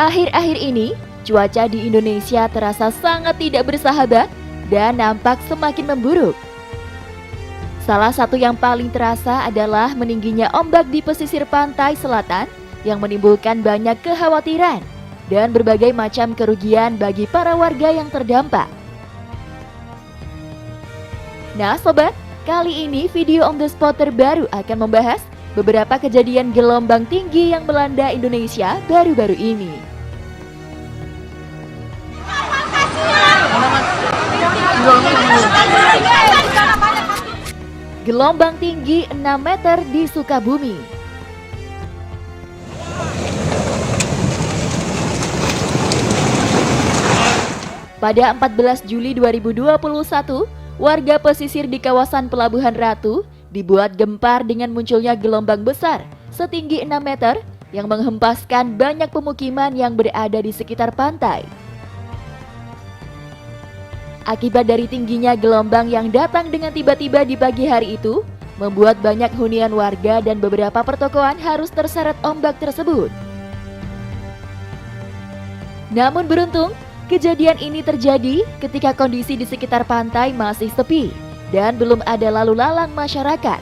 Akhir-akhir ini, cuaca di Indonesia terasa sangat tidak bersahabat dan nampak semakin memburuk. Salah satu yang paling terasa adalah meningginya ombak di pesisir pantai selatan yang menimbulkan banyak kekhawatiran dan berbagai macam kerugian bagi para warga yang terdampak. Nah sobat, kali ini video on the spot terbaru akan membahas beberapa kejadian gelombang tinggi yang melanda Indonesia baru-baru ini. Gelombang tinggi 6 meter di Sukabumi. Pada 14 Juli 2021, warga pesisir di kawasan Pelabuhan Ratu dibuat gempar dengan munculnya gelombang besar setinggi 6 meter yang menghempaskan banyak pemukiman yang berada di sekitar pantai. Akibat dari tingginya gelombang yang datang dengan tiba-tiba di pagi hari itu, membuat banyak hunian warga dan beberapa pertokoan harus terseret ombak tersebut. Namun beruntung, kejadian ini terjadi ketika kondisi di sekitar pantai masih sepi dan belum ada lalu lalang masyarakat.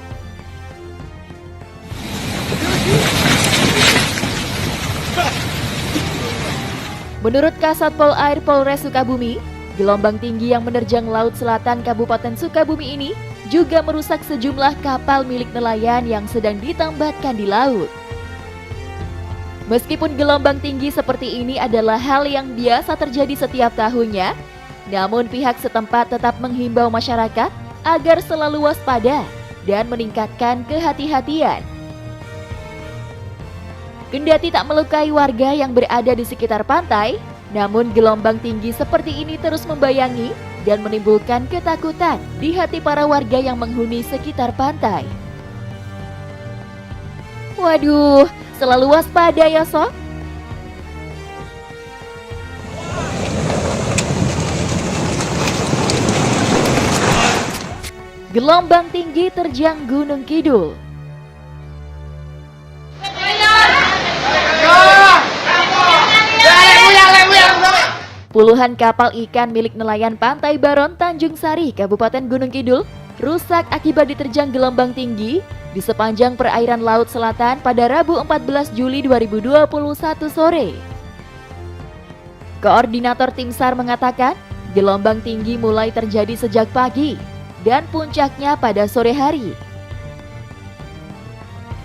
Menurut Kasat Pol Air Polres Sukabumi, gelombang tinggi yang menerjang Laut Selatan Kabupaten Sukabumi ini juga merusak sejumlah kapal milik nelayan yang sedang ditambatkan di laut. Meskipun gelombang tinggi seperti ini adalah hal yang biasa terjadi setiap tahunnya, namun pihak setempat tetap menghimbau masyarakat agar selalu waspada dan meningkatkan kehati-hatian. Kendati tak melukai warga yang berada di sekitar pantai, namun gelombang tinggi seperti ini terus membayangi dan menimbulkan ketakutan di hati para warga yang menghuni sekitar pantai. Waduh, selalu waspada ya sob. Gelombang tinggi terjang Gunung Kidul. Puluhan kapal ikan milik nelayan Pantai Baron, Tanjung Sari, Kabupaten Gunung Kidul rusak akibat diterjang gelombang tinggi di sepanjang perairan Laut Selatan pada Rabu 14 Juli 2021 sore. Koordinator Tim SAR mengatakan, gelombang tinggi mulai terjadi sejak pagi dan puncaknya pada sore hari.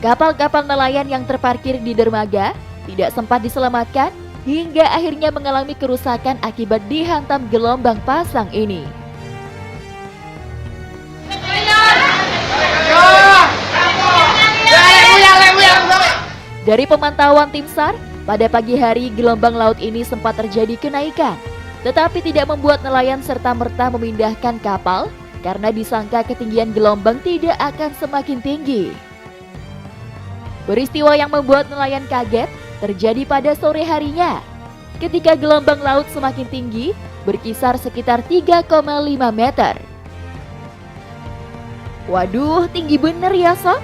Kapal-kapal nelayan yang terparkir di dermaga tidak sempat diselamatkan hingga akhirnya mengalami kerusakan akibat dihantam gelombang pasang ini. Dari pemantauan Tim SAR, pada pagi hari gelombang laut ini sempat terjadi kenaikan, tetapi tidak membuat nelayan serta-merta memindahkan kapal karena disangka ketinggian gelombang tidak akan semakin tinggi. Peristiwa yang membuat nelayan kaget terjadi pada sore harinya, ketika gelombang laut semakin tinggi, berkisar sekitar 3,5 meter. Waduh, tinggi bener ya sob.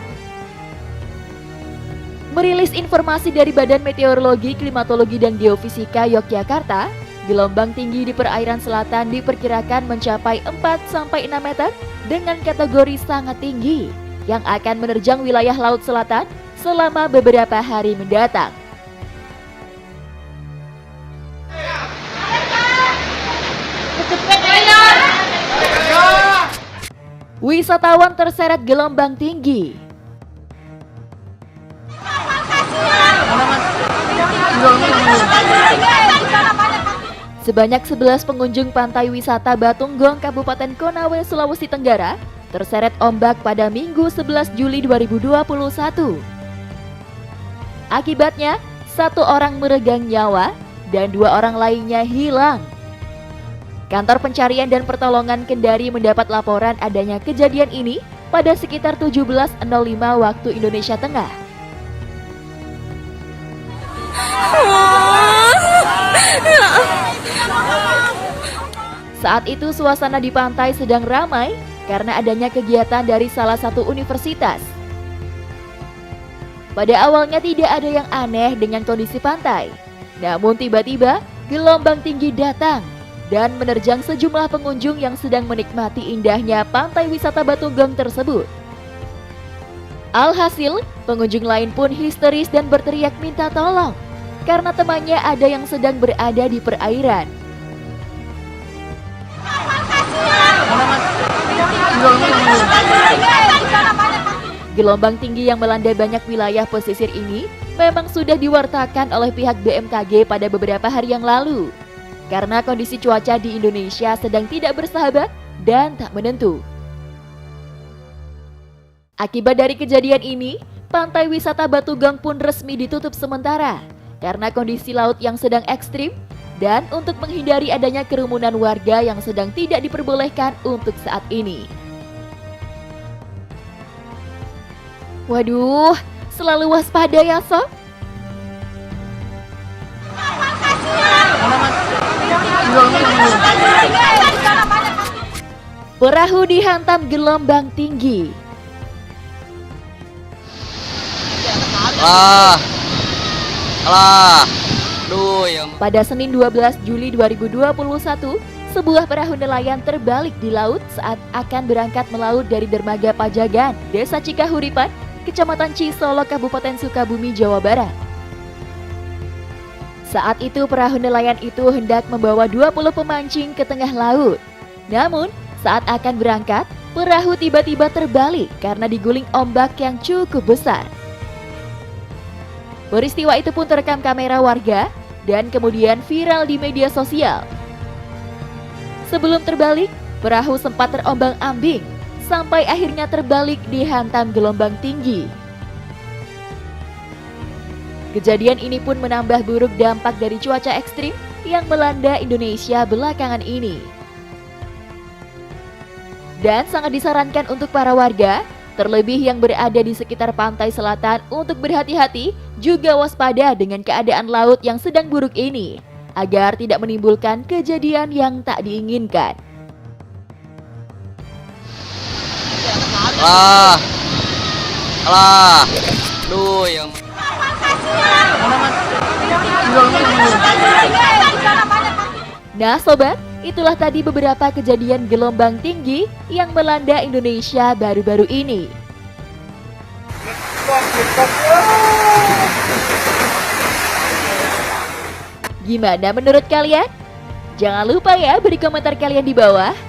Merilis informasi dari Badan Meteorologi, Klimatologi, dan Geofisika Yogyakarta, gelombang tinggi di perairan selatan diperkirakan mencapai 4-6 meter dengan kategori sangat tinggi yang akan menerjang wilayah Laut Selatan selama beberapa hari mendatang. Wisatawan terseret gelombang tinggi. Sebanyak 11 pengunjung pantai wisata Batunggong, Kabupaten Konawe, Sulawesi Tenggara terseret ombak pada Minggu 11 Juli 2021. Akibatnya, 1 orang meregang nyawa dan 2 orang lainnya hilang. Kantor Pencarian dan Pertolongan Kendari mendapat laporan adanya kejadian ini pada sekitar 17.05 waktu Indonesia Tengah. Saat itu suasana di pantai sedang ramai karena adanya kegiatan dari salah satu universitas. Pada awalnya tidak ada yang aneh dengan kondisi pantai. Namun tiba-tiba gelombang tinggi datang dan menerjang sejumlah pengunjung yang sedang menikmati indahnya pantai wisata Batugong tersebut. Alhasil, pengunjung lain pun histeris dan berteriak minta tolong karena temannya ada yang sedang berada di perairan. Gelombang tinggi yang melanda banyak wilayah pesisir ini memang sudah diwartakan oleh pihak BMKG pada beberapa hari yang lalu. Karena kondisi cuaca di Indonesia sedang tidak bersahabat dan tak menentu. Akibat dari kejadian ini, pantai wisata Batugong pun resmi ditutup sementara karena kondisi laut yang sedang ekstrim dan untuk menghindari adanya kerumunan warga yang sedang tidak diperbolehkan untuk saat ini. Waduh, selalu waspada ya sob. Perahu dihantam gelombang tinggi. Pada Senin 12 Juli 2021, sebuah perahu nelayan terbalik di laut saat akan berangkat melaut dari dermaga Pajagan, Desa Cikahuripan, Kecamatan Cisolo, Kabupaten Sukabumi, Jawa Barat. Saat itu perahu nelayan itu hendak membawa 20 pemancing ke tengah laut. Namun, saat akan berangkat, perahu tiba-tiba terbalik karena diguling ombak yang cukup besar. Peristiwa itu pun terekam kamera warga dan kemudian viral di media sosial. Sebelum terbalik, perahu sempat terombang-ambing sampai akhirnya terbalik dihantam gelombang tinggi. Kejadian ini pun menambah buruk dampak dari cuaca ekstrim yang melanda Indonesia belakangan ini. Dan sangat disarankan untuk para warga, terlebih yang berada di sekitar pantai selatan untuk berhati-hati juga waspada dengan keadaan laut yang sedang buruk ini, agar tidak menimbulkan kejadian yang tak diinginkan. Nah sobat, itulah tadi beberapa kejadian gelombang tinggi yang melanda Indonesia baru-baru ini. Gimana menurut kalian? Jangan lupa ya beri komentar kalian di bawah.